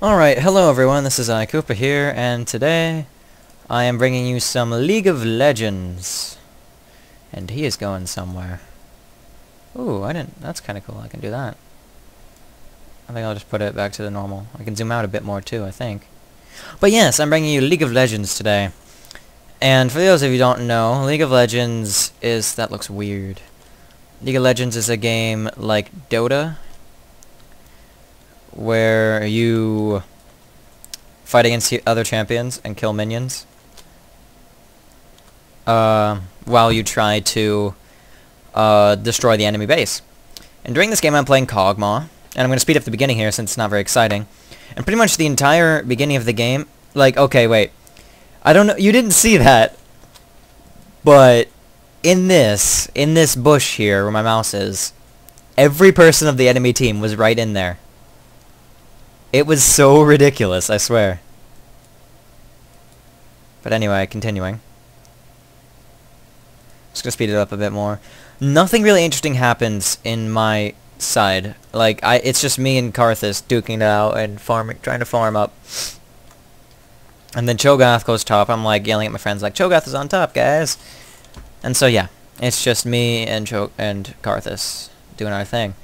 Alright, hello everyone, this is Koopa here, and today I am bringing you some League of Legends. And he is going somewhere. Ooh, that's kinda cool, I can do that. I think I'll just put it back to the normal. I can zoom out a bit more too, I think. But yes, I'm bringing you League of Legends today. And for those of you who don't know, League of Legends is... that looks weird. League of Legends is a game like Dota, where you fight against other champions and kill minions while you try to destroy the enemy base. And during this game I'm playing Kog'Maw, and I'm going to speed up the beginning here since it's not very exciting. And pretty much the entire beginning of the game, like, okay, wait, I don't know, you didn't see that, but in this bush here where my mouse is, every person of the enemy team was right in there. It was so ridiculous, I swear. But anyway, continuing. Just gonna speed it up a bit more. Nothing really interesting happens in my side. Like, it's just me and Karthus duking it out and trying to farm up. And then Cho'Gath goes top. I'm like yelling at my friends like, Cho'Gath is on top, guys. And so yeah, it's just me and Karthus doing our thing.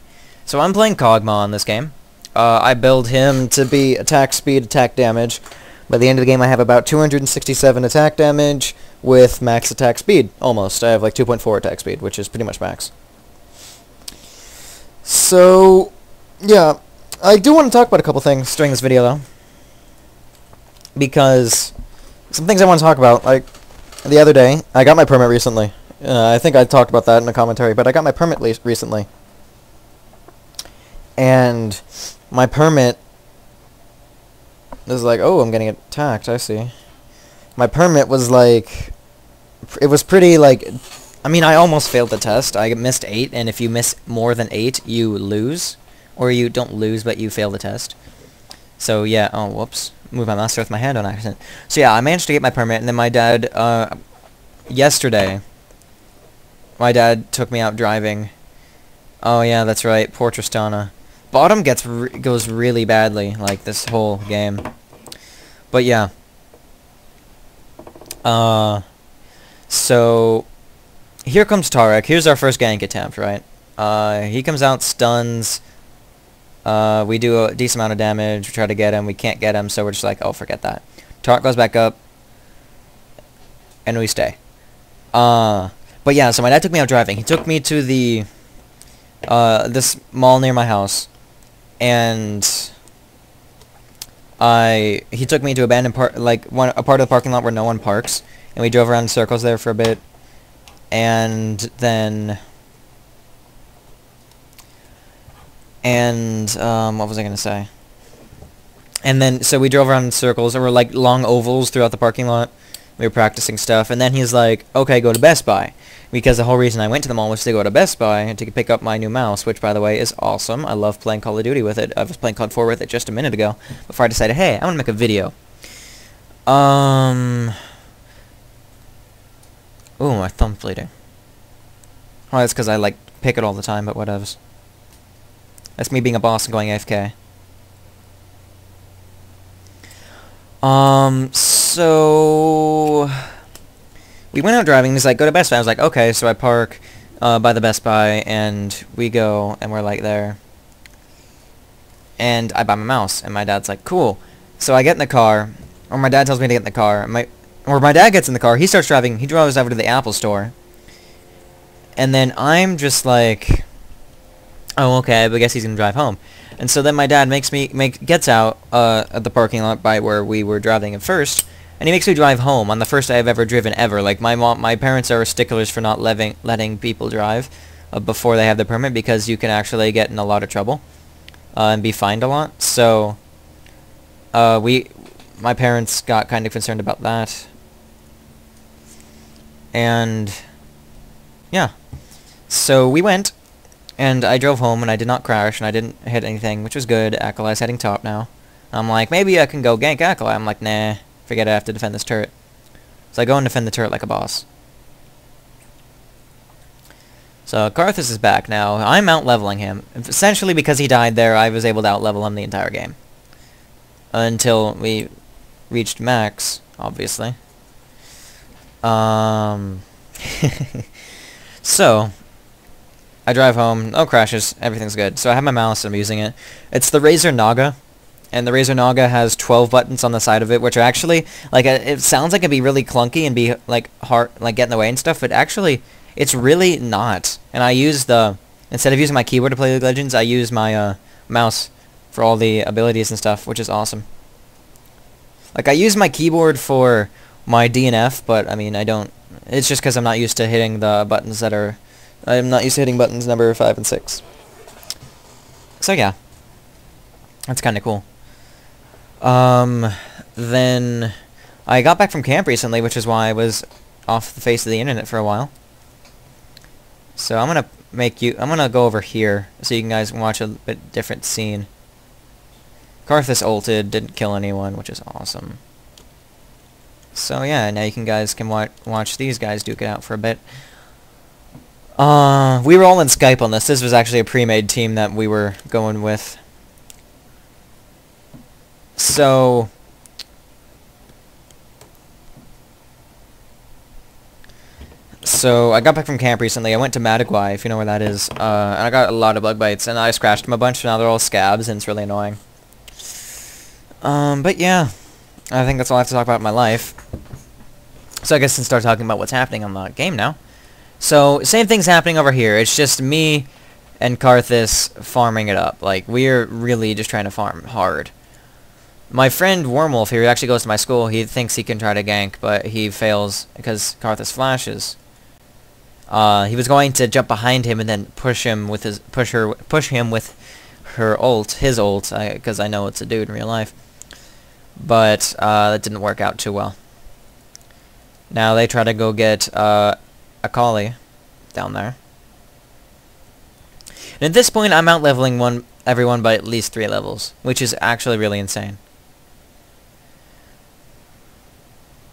So I'm playing Kog'Maw in this game. I build him to be attack speed, attack damage. By the end of the game I have about 267 attack damage with max attack speed, almost. I have like 2.4 attack speed, which is pretty much max. So, yeah, I do want to talk about a couple things during this video though. Because some things I want to talk about, like the other day, I got my permit recently. I think I talked about that in a commentary, but I got my permit recently. And my permit is like, oh, I'm getting attacked, I see. My permit was like, it was pretty like, I mean, I almost failed the test. I missed 8, and if you miss more than 8, you lose. Or you don't lose, but you fail the test. So yeah, oh, whoops. Move my mouse with my hand on accident. So yeah, I managed to get my permit, and then my dad, yesterday, my dad took me out driving. Oh yeah, that's right, poor Tristana. Bottom goes really badly, like this whole game. But yeah. So here comes Tarek. Here's our first gank attempt, right? He comes out, stuns. We do a decent amount of damage. We try to get him. We can't get him, so we're just like, oh, forget that. Tarek goes back up, and we stay. But yeah, so my dad took me out driving. He took me to the this mall near my house. And he took me to abandoned part, like a part of the parking lot where no one parks, and we drove around in circles there for a bit, and then, what was I gonna say? And then, so we drove around in circles. There were like long ovals throughout the parking lot. We were practicing stuff, and then he's like, okay, go to Best Buy. Because the whole reason I went to the mall was to go to Best Buy to pick up my new mouse, which, by the way, is awesome. I love playing Call of Duty with it. I was playing COD 4 with it just a minute ago, before I decided, hey, I want to make a video. Ooh, my thumb's bleeding. Oh, that's because I, like, pick it all the time, but whatevs. That's me being a boss and going AFK. So we went out driving, and he's like, go to Best Buy. I was like, okay, so I park by the Best Buy, and we go, and we're like there. And I buy my mouse, and my dad's like, cool. So I get in the car, or my dad tells me to get in the car, or my dad gets in the car, he starts driving, he drives over to the Apple store. And then I'm just like, oh, okay, but I guess he's gonna drive home. And so then my dad gets out at the parking lot by where we were driving at first, and he makes me drive home on the first day I've ever driven ever. Like, my parents are sticklers for not letting people drive before they have the permit, because you can actually get in a lot of trouble and be fined a lot. So my parents got kind of concerned about that, and yeah, so we went. And I drove home, and I did not crash, and I didn't hit anything, which was good. Acolyte's heading top now. I'm like, maybe I can go gank Acolyte. I'm like, nah, forget it, I have to defend this turret. So I go and defend the turret like a boss. So Karthus is back now. I'm out-leveling him. Essentially, because he died there, I was able to out-level him the entire game. until we reached max, obviously. So, I drive home, no crashes, everything's good. So I have my mouse, I'm using it. It's the Razer Naga, and the Razer Naga has 12 buttons on the side of it, which are actually, like, it sounds like it'd be really clunky and be, like, hard, like, get in the way and stuff, but actually, it's really not. And I use instead of using my keyboard to play League of Legends, I use my, mouse for all the abilities and stuff, which is awesome. Like, I use my keyboard for my DNF, but, I mean, I don't, it's just because I'm not used to hitting the buttons that are, I'm not used to hitting buttons number 5 and 6. So, yeah. That's kind of cool. Then I got back from camp recently, which is why I was off the face of the internet for a while. So I'm gonna go over here so you guys can watch a bit different scene. Karthus ulted, didn't kill anyone, which is awesome. So yeah, now you guys can watch these guys duke it out for a bit. We were all in Skype on this. This was actually a pre-made team that we were going with. So I got back from camp recently. I went to Madagwai, if you know where that is, and I got a lot of bug bites, and I scratched them a bunch, and now they're all scabs, and it's really annoying. But yeah, I think that's all I have to talk about in my life. So I guess let's start talking about what's happening on the game now. So, same thing's happening over here. It's just me and Karthus farming it up. Like, we're really just trying to farm hard. My friend Wormwolf here, he actually goes to my school. He thinks he can try to gank, but he fails because Karthus flashes. He was going to jump behind him and then push him with her ult, his ult, because I know it's a dude in real life. But that didn't work out too well. Now they try to go get Akali down there. And at this point, I'm out-leveling everyone by at least 3 levels, which is actually really insane.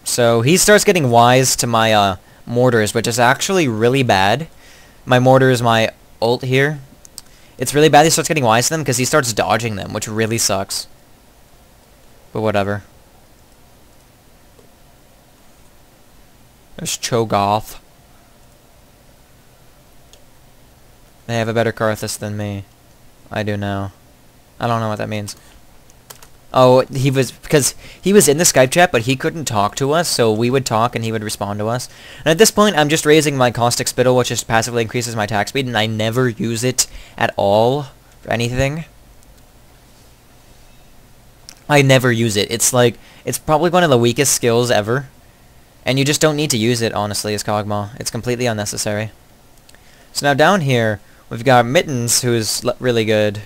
So he starts getting wise to my mortars, which is actually really bad. My mortars, my ult here. It's really bad he starts getting wise to them because he starts dodging them, which really sucks. But whatever. There's Cho'Gath. They have a better Karthus than me. I do now. I don't know what that means. Oh, because he was in the Skype chat, but he couldn't talk to us, so we would talk and he would respond to us. And at this point, I'm just raising my Caustic Spittle, which just passively increases my attack speed, and I never use it at all for anything. I never use it. It's like, it's probably one of the weakest skills ever. And you just don't need to use it, honestly, as Kog'Maw. It's completely unnecessary. So now down here, we've got Mittens, who's really good.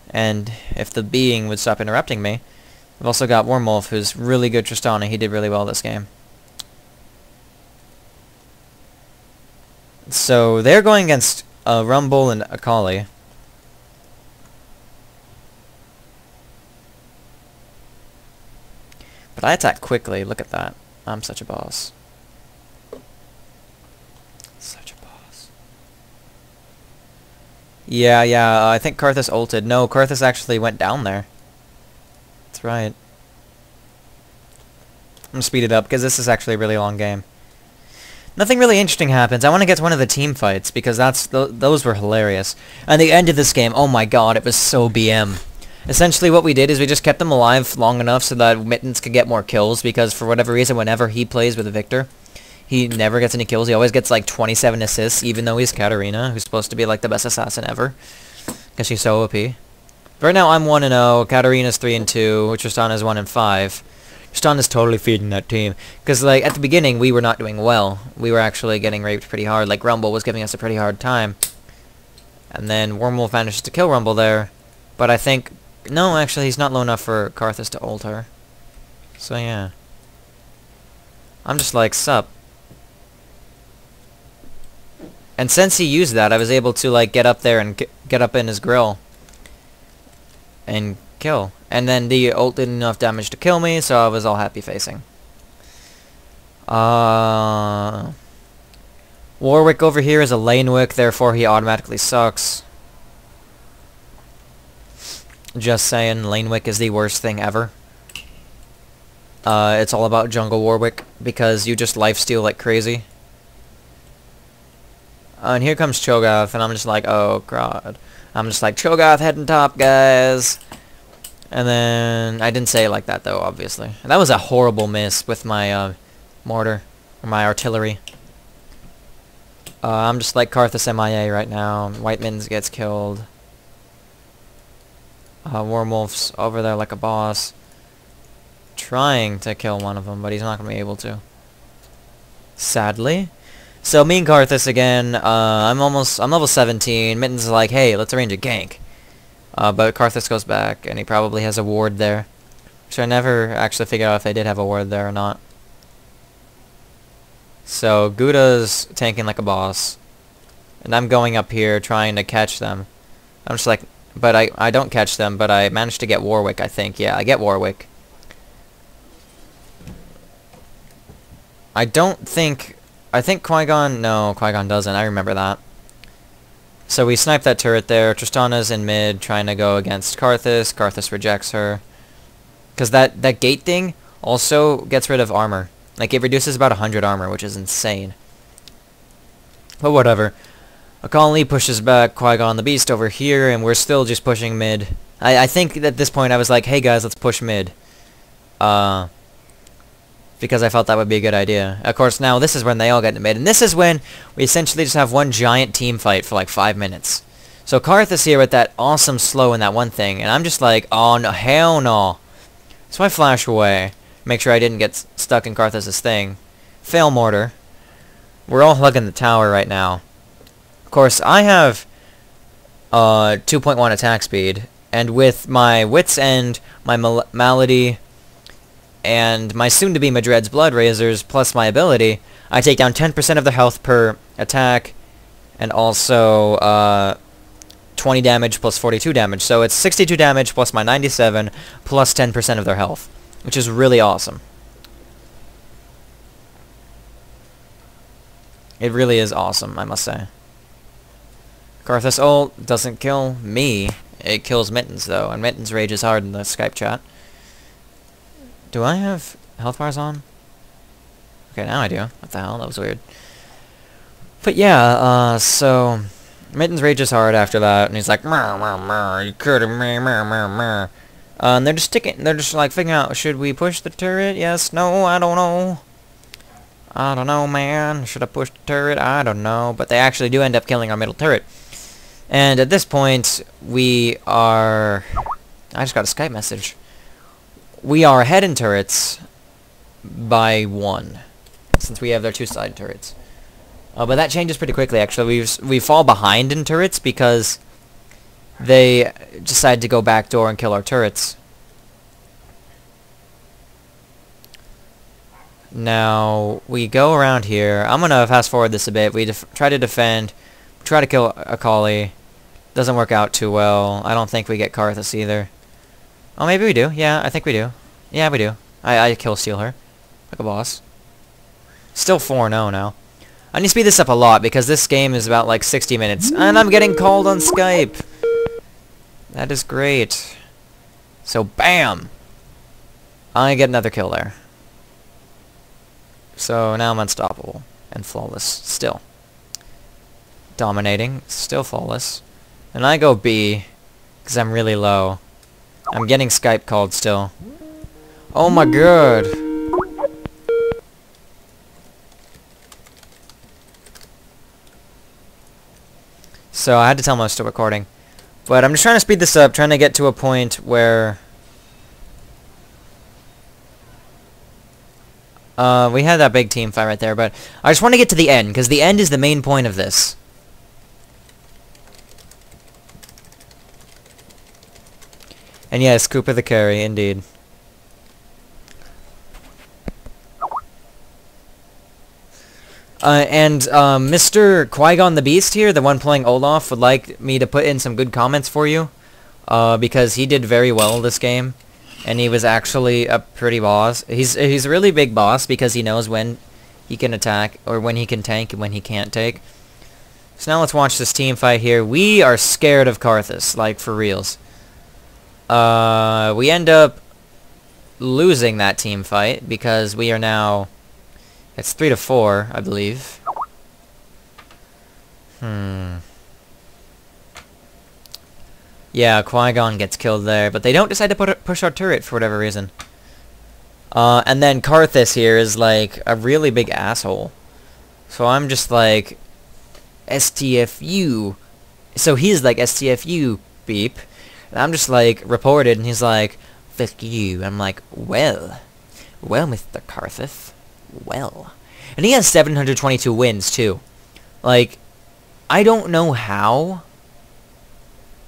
And if the being would stop interrupting me, we've also got Wormwolf, who's really good Tristana. He did really well this game. So they're going against Rumble and Akali. But I attack quickly. Look at that. I'm such a boss. Such a boss. Yeah, I think Karthus ulted. No, Karthus actually went down there. That's right. I'm gonna speed it up, because this is actually a really long game. Nothing really interesting happens. I want to get to one of the team fights, because those were hilarious. And the end of this game, oh my god, it was so BM. Essentially what we did is we just kept them alive long enough so that Mittens could get more kills, because for whatever reason, whenever he plays with a Victor, he never gets any kills. He always gets like 27 assists, even though he's Katarina, who's supposed to be like the best assassin ever, because she's so OP. But right now I'm 1-0, Katarina's 3-2, Tristana's 1-5. Tristana's totally feeding that team, because like at the beginning we were not doing well. We were actually getting raped pretty hard. Like Rumble was giving us a pretty hard time, and then Wormwolf manages to kill Rumble there. But I think no, actually he's not low enough for Karthus to ult her. So yeah, I'm just like sup. And since he used that, I was able to like get up there and get up in his grill and kill. And then the ult did enough damage to kill me, so I was all happy facing. Warwick over here is a lane wick, therefore he automatically sucks. Just saying, Lane Wick is the worst thing ever. It's all about Jungle Warwick, because you just lifesteal like crazy. And here comes Cho'Gath, and I'm just like, oh god. I'm just like, Cho'Gath heading top, guys. And then, I didn't say it like that though, obviously. And that was a horrible miss with my mortar, or my artillery. I'm just like Karthus MIA right now. White Mittens gets killed. Wormwolf's over there like a boss. Trying to kill one of them, but he's not going to be able to. Sadly. So me and Karthus again, I'm level 17. Mittens is like, hey, let's arrange a gank. But Karthus goes back, and he probably has a ward there. Which I never actually figured out if they did have a ward there or not. So Gouda's tanking like a boss. And I'm going up here trying to catch them. I'm just like, but I don't catch them, but I managed to get Warwick, I think. Yeah, I get Warwick. I think Qui-Gon, no, Qui-Gon doesn't, I remember that. So we snipe that turret there. Tristana's in mid, trying to go against Karthus. Karthus rejects her. Because that gate thing also gets rid of armor. Like, it reduces about 100 armor, which is insane. But whatever. Akali pushes back Qui-Gon the Beast over here, and we're still just pushing mid. I think at this point I was like, hey guys, let's push mid. Because I felt that would be a good idea. Of course, now this is when they all get to mid, and this is when we essentially just have one giant team fight for like 5 minutes. So Karthus here with that awesome slow and that one thing, and I'm just like, oh no, hell no. So I flash away, make sure I didn't get stuck in Karthus' thing. Fail mortar. We're all hugging the tower right now. Of course, I have 2.1 attack speed, and with my Wit's End, my Malady, and my soon-to-be Madred's Blood Razors, plus my ability, I take down 10% of their health per attack, and also 20 damage plus 42 damage. So it's 62 damage plus my 97, plus 10% of their health, which is really awesome. It really is awesome, I must say. Karthus ult doesn't kill me. It kills Mittens, though, and Mittens rages hard in the Skype chat. Do I have health bars on? Okay, now I do. What the hell? That was weird. But yeah, so Mittens rages hard after that, and he's like, "Meow, meow, meow, you could have me, meow, meow, meow." And they're just like figuring out, should we push the turret? Yes, no, I don't know. I don't know, man. Should I push the turret? I don't know. But they actually do end up killing our middle turret. And at this point, we are... I just got a Skype message. We are ahead in turrets by 1, since we have their 2 side turrets. But that changes pretty quickly, actually. We fall behind in turrets because they decide to go backdoor and kill our turrets. Now, we go around here. I'm going to fast forward this a bit. We try to defend, try to kill Akali. Doesn't work out too well. I don't think we get Karthus either. Oh, maybe we do. Yeah, I think we do. Yeah, we do. I kill steal her. Like a boss. Still 4-0 now. I need to speed this up a lot because this game is about like 60 minutes. And I'm getting called on Skype. That is great. So, bam! I get another kill there. So now I'm unstoppable and flawless still. Dominating, still flawless. And I go B because I'm really low. I'm getting Skype called still. Oh my god. So I had to tell them I was still recording. But I'm just trying to speed this up, trying to get to a point where we had that big team fight right there, but I just want to get to the end, because the end is the main point of this. And yes, Cooper the carry, indeed. Mr. Qui-Gon the Beast here, the one playing Olaf, would like me to put in some good comments for you, because he did very well this game. And he was actually a pretty boss. He's a really big boss because he knows when he can attack, or when he can tank and when he can't take. So now let's watch this team fight here. We are scared of Karthus, like for reals. We end up losing that team fight because we are now... It's 3-4, I believe. Yeah, Qui-Gon gets killed there, but they don't decide to push our turret for whatever reason. And then Karthus here is like a really big asshole. So I'm just like, STFU. So he's like, STFU, beep. And I'm just like, reported, and he's like, fuck you. I'm like, well, Mr. Karthus, well. And he has 722 wins, too. Like, I don't know how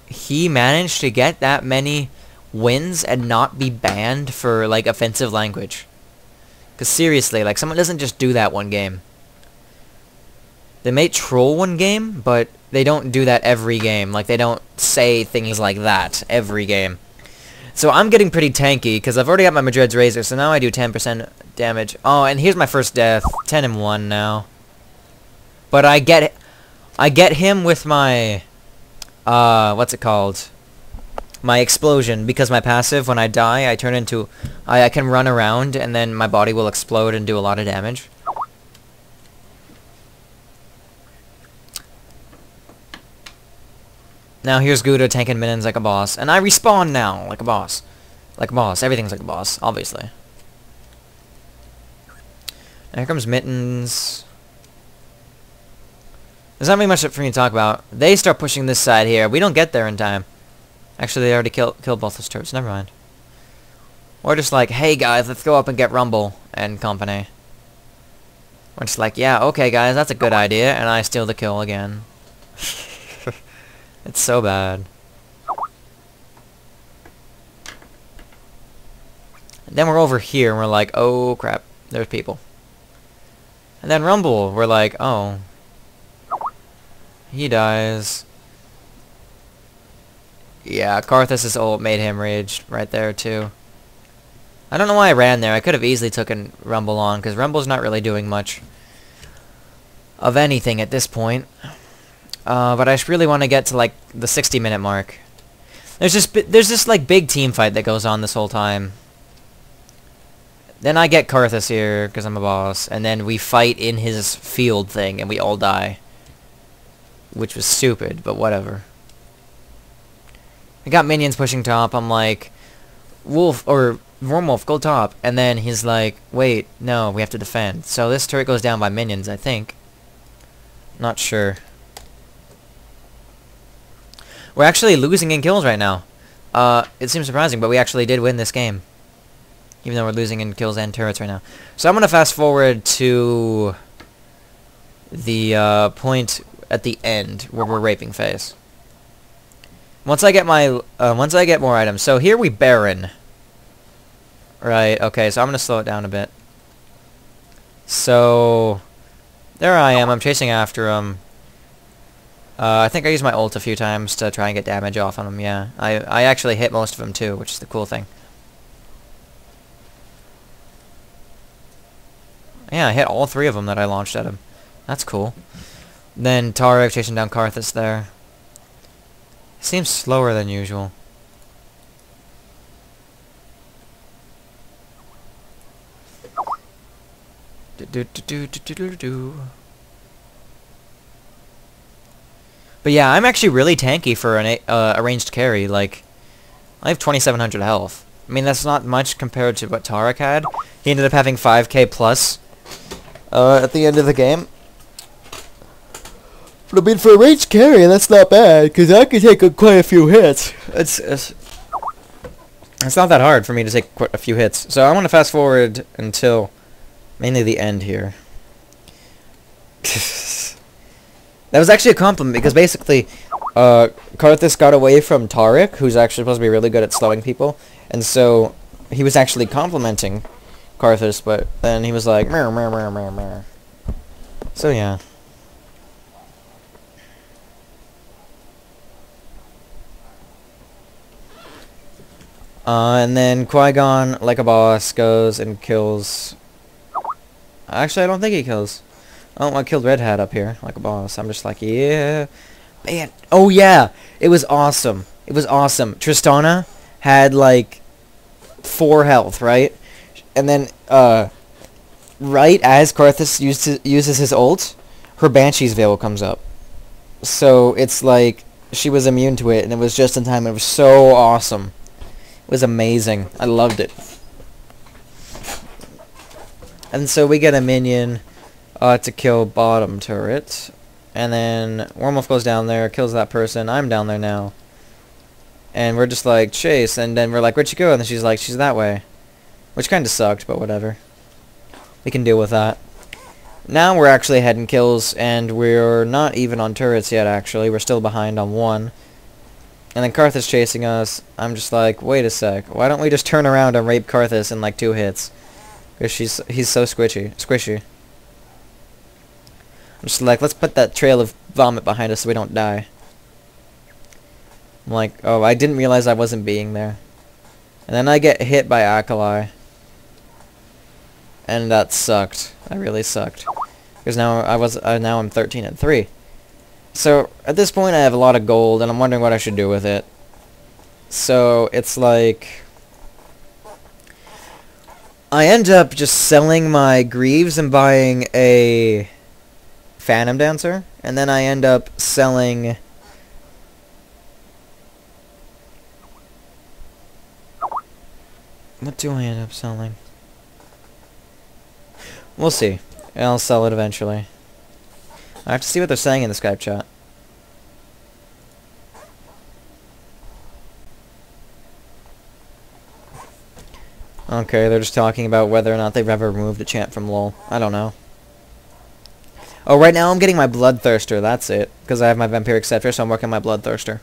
he managed to get that many wins and not be banned for, like, offensive language. Because seriously, like, someone doesn't just do that one game. They may troll one game, but they don't do that every game. Like, they don't say things like that every game. So I'm getting pretty tanky, because I've already got my Madrid's Razor, so now I do 10% damage. Oh, and here's my first death. 10-1 now. But I get him with my... what's it called? My explosion, because my passive, when I die, I turn into... I can run around, and then my body will explode and do a lot of damage. Now here's Gouda tanking minions like a boss, and I respawn now like a boss. Like a boss. Everything's like a boss, obviously. And here comes Mittens. There's not really much for me to talk about. They start pushing this side here. We don't get there in time. Actually, they already killed both those turrets. Never mind. We're just like, hey guys, let's go up and get Rumble and company. We're just like, yeah, okay guys, that's a good idea, and I steal the kill again. It's so bad. And then we're over here, and we're like, oh crap, there's people. And then Rumble, we're like, oh. He dies. Yeah, Karthus' ult made him rage right there, too. I don't know why I ran there. I could have easily taken Rumble on, because Rumble's not really doing much of anything at this point. But I really want to get to, like, the 60-minute mark. There's this, like, big team fight that goes on this whole time. Then I get Karthus here, because I'm a boss, and then we fight in his field thing, and we all die. Which was stupid, but whatever. I got minions pushing top, I'm like, Wolf, or Wormwolf, go top. And then he's like, wait, no, we have to defend. So this turret goes down by minions, I think. Not sure. We're actually losing in kills right now. It seems surprising, but we actually did win this game. Even though we're losing in kills and turrets right now. So I'm going to fast forward to the point at the end where we're raping phase. Once I get more items. So here we Baron. Right, okay, so I'm going to slow it down a bit. So there I am. I'm chasing after him. I think I used my ult a few times to try and get damage off on him, yeah. I actually hit most of them too, which is the cool thing. Yeah, I hit all 3 of them that I launched at him. That's cool. Then Tarek chasing down Karthus there. Seems slower than usual. But yeah, I'm actually really tanky for an ranged carry. Like, I have 2,700 health. I mean, that's not much compared to what Tarek had. He ended up having 5k plus at the end of the game. But I mean, for a ranged carry, that's not bad, because I can take quite a few hits. It's not that hard for me to take quite a few hits. So I want to fast forward until mainly the end here. That was actually a compliment, because basically, Karthus got away from Tarek, who's actually supposed to be really good at slowing people, and so he was actually complimenting Karthus, but then he was like, mer, mer, mer, mer, mer. So yeah. And then Qui-Gon, like a boss, goes and kills... Actually, I don't think he kills. Oh, I killed Red Hat up here, like a boss. I'm just like, yeah. Man. Oh, yeah. It was awesome. It was awesome. Tristana had like 4 health, right? And then right as Karthus uses his ult, her Banshee's Veil comes up. So it's like she was immune to it, and it was just in time. It was so awesome. It was amazing. I loved it. And so we get a minion to kill bottom turret. And then Wormwolf goes down there, kills that person. I'm down there now. And we're just like, chase. And then we're like, where'd she go? And then she's like, she's that way. Which kind of sucked, but whatever. We can deal with that. Now we're actually ahead in kills, and we're not even on turrets yet, actually. We're still behind on 1. And then Karthus chasing us. I'm just like, wait a sec. Why don't we just turn around and rape Karthus in like 2 hits? Because he's so squishy. I'm just like, let's put that trail of vomit behind us so we don't die. I'm like, oh, I didn't realize I wasn't being there. And then I get hit by Akali. And that sucked. That really sucked. Because now now I'm 13-3. So at this point I have a lot of gold, and I'm wondering what I should do with it. So it's like I end up just selling my Greaves and buying a Phantom Dancer, and then I end up selling what do I end up selling? We'll see. I'll sell it eventually. I have to see what they're saying in the Skype chat. Okay, they're just talking about whether or not they've ever removed a chant from LoL. I don't know. Oh, right now I'm getting my Bloodthirster, that's it. Because I have my Vampiric Scepter, so I'm working my Bloodthirster.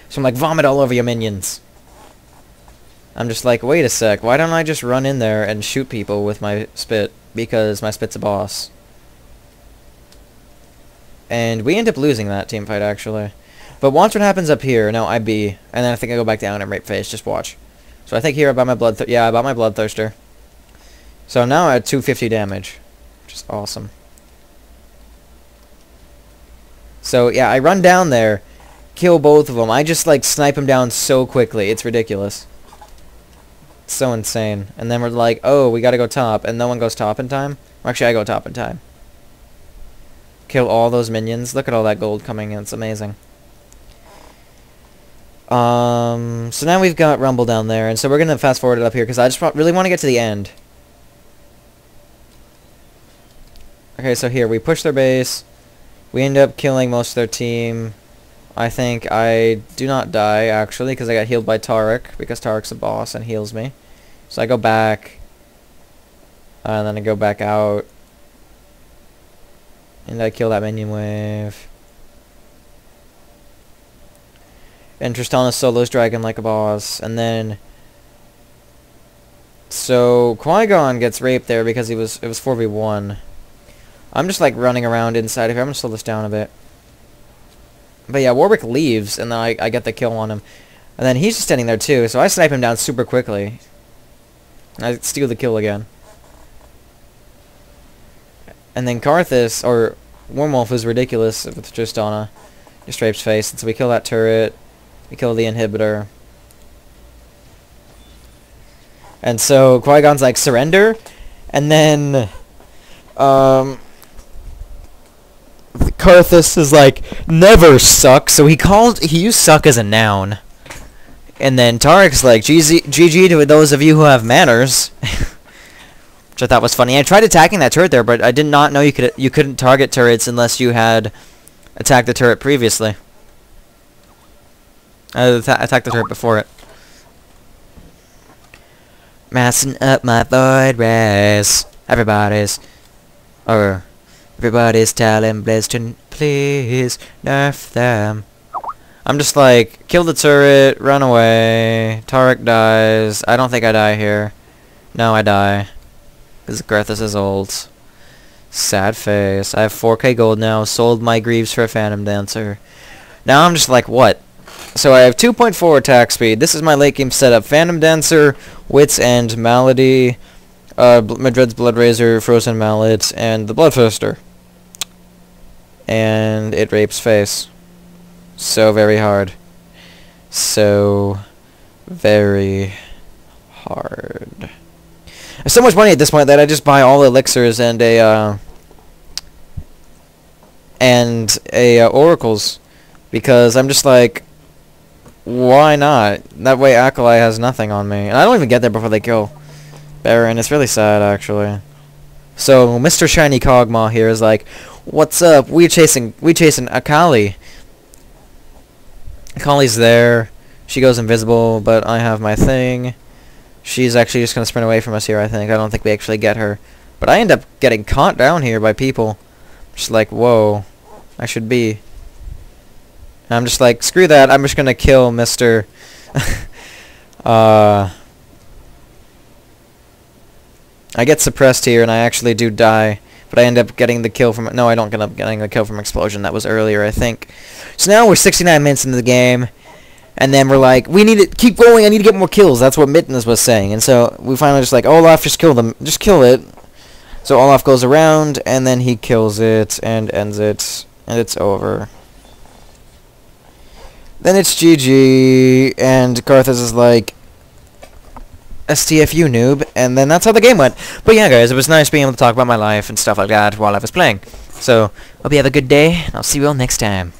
So I'm like, vomit all over your minions. I'm just like, wait a sec, why don't I just run in there and shoot people with my spit? Because my spit's a boss. And we end up losing that team fight, actually. But watch what happens up here. No, I B. And then I think I go back down and rape face. Just watch. So I think here I bought my I bought my Bloodthirster. So now I'm at 250 damage. Which is awesome. So, yeah, I run down there, kill both of them. I just, like, snipe them down so quickly. It's ridiculous. So insane. And then we're like, oh, we gotta go top. And no one goes top in time? Well, actually, I go top in time. Kill all those minions. Look at all that gold coming in. It's amazing. So now we've got Rumble down there. And so we're gonna fast forward it up here because I just really want to get to the end. Okay, so here, we push their base. We end up killing most of their team. I think I do not die, actually, because I got healed by Taric, because Taric's a boss and heals me. So I go back, and then I go back out, and I kill that minion wave. And Tristana solos Dragon like a boss, and then so Qui-Gon gets raped there because it was 4v1. I'm just like running around inside of here. I'm gonna slow this down a bit. But yeah, Warwick leaves, and then I get the kill on him. And then he's just standing there too, so I snipe him down super quickly. I steal the kill again. And then Karthus, or Wormwolf, is ridiculous with Tristana. Just rapes face, and so we kill that turret. We kill the inhibitor. And so Qui-Gon's like, surrender? And then Karthus is like, never suck, so he used suck as a noun. And then Taric's like, GG to those of you who have manners. Which I thought was funny. I tried attacking that turret there, but I did not know you couldn't target turrets unless you had attacked the turret previously. I attacked the turret before it. Massing up my void rays. Everybody's telling Blizz to please nerf them. I'm just like, kill the turret, run away. Taric dies. I don't think I die here. No, I die. Because Karthus is old. Sad face. I have 4k gold now. Sold my Greaves for a Phantom Dancer. Now I'm just like, what? So I have 2.4 attack speed. This is my late game setup. Phantom Dancer, Wits End, Malady, Madred's Blood Razor, Frozen Mallet, and the Bloodthirster. And it rapes face. So very hard. so very hard. I have so much money at this point that I just buy all elixirs and oracles, because I'm just like, why not? That way Acolyte has nothing on me, and I don't even get there before they kill Baron. It's really sad, actually. So Mr. Shiny Cogmaw here is like, what's up? We chasing Akali. Akali's there. She goes invisible, but I have my thing. She's actually just gonna sprint away from us here, I think. I don't think we actually get her. But I end up getting caught down here by people. Just like, whoa. I should be. And I'm just like, screw that. I'm just gonna kill Mr. I get suppressed here, and I actually do die. But I end up getting the kill from... No, I don't end up getting the kill from Explosion. That was earlier, I think. So now we're 69 minutes into the game. And then we're like, we need to keep going. I need to get more kills. That's what Mittens was saying. And so we finally just like, Olaf, just kill them. Just kill it. So Olaf goes around, and then he kills it and ends it. And it's over. Then it's GG. And Karthus is like, STFU noob, and then that's how the game went. But yeah, guys, it was nice being able to talk about my life and stuff like that while I was playing. So, hope you have a good day, and I'll see you all next time.